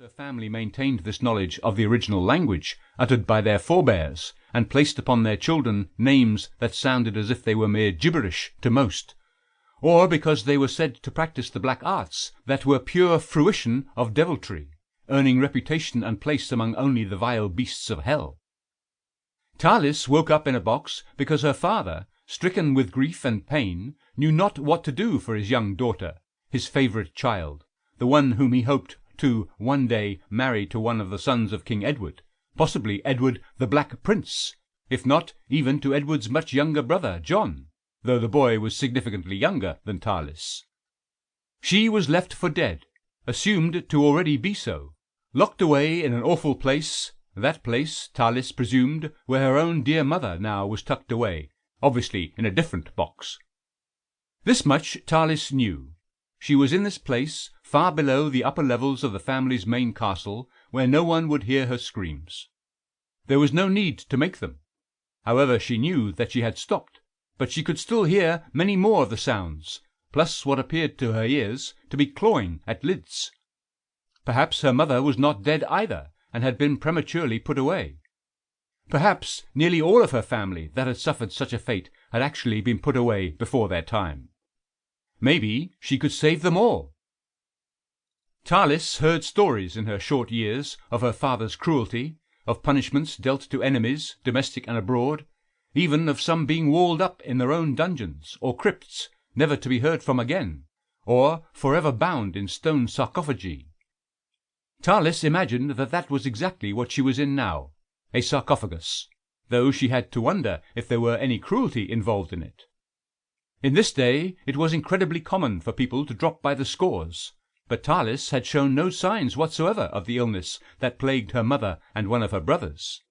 The family maintained this knowledge of the original language uttered by their forebears, and placed upon their children names that sounded as if they were mere gibberish to most, or because they were said to practice the black arts that were pure fruition of deviltry, earning reputation and place among only the vile beasts of hell. Talis woke up in a box because her father, stricken with grief and pain, knew not what to do for his young daughter, his favourite child, the one whom he hoped to one day marry to one of the sons of King Edward, possibly Edward the Black Prince, if not even to Edward's much younger brother, John, though the boy was significantly younger than Talis. She was left for dead, assumed to already be so, locked away in an awful place, that place, Talis presumed, where her own dear mother now was tucked away, obviously in a different box. This much Talis knew. She was in this place, far below the upper levels of the family's main castle, where no one would hear her screams. There was no need to make them. However, she knew that she had stopped, but she could still hear many more of the sounds, plus what appeared to her ears to be clawing at lids. Perhaps her mother was not dead either, and had been prematurely put away. Perhaps nearly all of her family that had suffered such a fate had actually been put away before their time. Maybe she could save them all. Talis heard stories in her short years of her father's cruelty, of punishments dealt to enemies, domestic and abroad, even of some being walled up in their own dungeons or crypts, never to be heard from again, or forever bound in stone sarcophagi. Talis imagined that that was exactly what she was in now, a sarcophagus, though she had to wonder if there were any cruelty involved in it. In this day it was incredibly common for people to drop by the scores, but Talis had shown no signs whatsoever of the illness that plagued her mother and one of her brothers.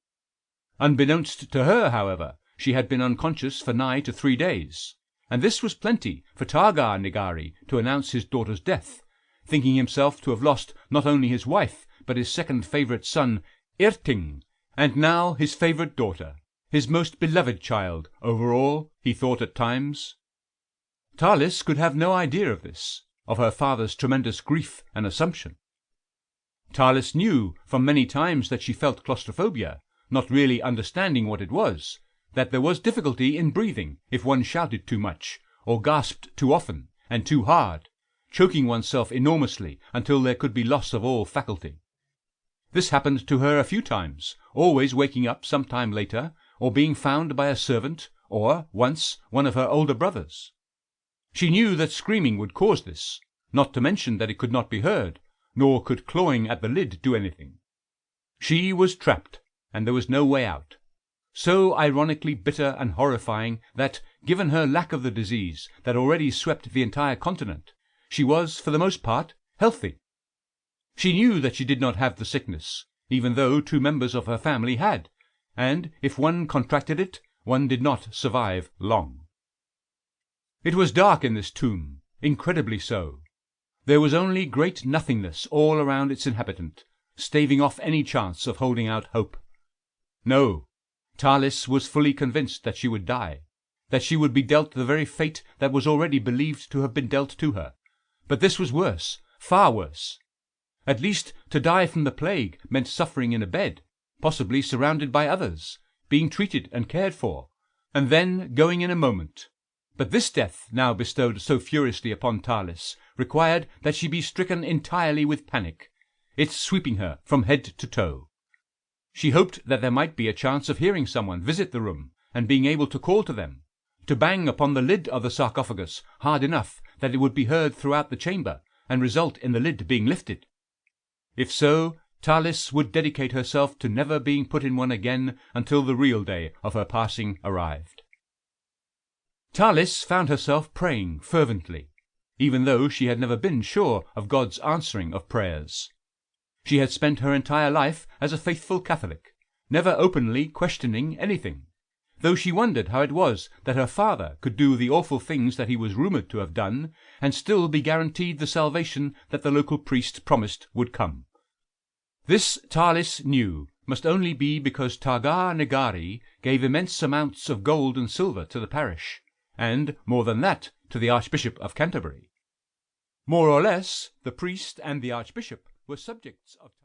Unbeknownst to her, however, she had been unconscious for nigh to 3 days, and this was plenty for Targar Nigari to announce his daughter's death, thinking himself to have lost not only his wife, but his second favourite son, Irting, and now his favourite daughter, his most beloved child, over all, he thought at times. Talis could have no idea of this, of her father's tremendous grief and assumption. Talis knew from many times that she felt claustrophobia, not really understanding what it was, that there was difficulty in breathing if one shouted too much, or gasped too often and too hard, choking oneself enormously until there could be loss of all faculty. This happened to her a few times, always waking up some time later, or being found by a servant, or, once, one of her older brothers. She knew that screaming would cause this, not to mention that it could not be heard, nor could clawing at the lid do anything. She was trapped, and there was no way out. So ironically bitter and horrifying that, given her lack of the disease that already swept the entire continent, she was, for the most part, healthy. She knew that she did not have the sickness, even though 2 members of her family had, and if one contracted it, one did not survive long. It was dark in this tomb, incredibly so. There was only great nothingness all around its inhabitant, staving off any chance of holding out hope. No, Talis was fully convinced that she would die, that she would be dealt the very fate that was already believed to have been dealt to her. But this was worse, far worse. At least to die from the plague meant suffering in a bed, possibly surrounded by others, being treated and cared for, and then going in a moment. But this death, now bestowed so furiously upon Talis, required that she be stricken entirely with panic, it sweeping her from head to toe. She hoped that there might be a chance of hearing someone visit the room, and being able to call to them, to bang upon the lid of the sarcophagus hard enough that it would be heard throughout the chamber, and result in the lid being lifted. If so, Talis would dedicate herself to never being put in one again until the real day of her passing arrived. Talis found herself praying fervently, even though she had never been sure of God's answering of prayers. She had spent her entire life as a faithful Catholic, never openly questioning anything, though she wondered how it was that her father could do the awful things that he was rumoured to have done, and still be guaranteed the salvation that the local priest promised would come. This, Talis knew, must only be because Targar Nigari gave immense amounts of gold and silver to the parish, and, more than that, to the Archbishop of Canterbury. More or less, the priest and the Archbishop were subjects of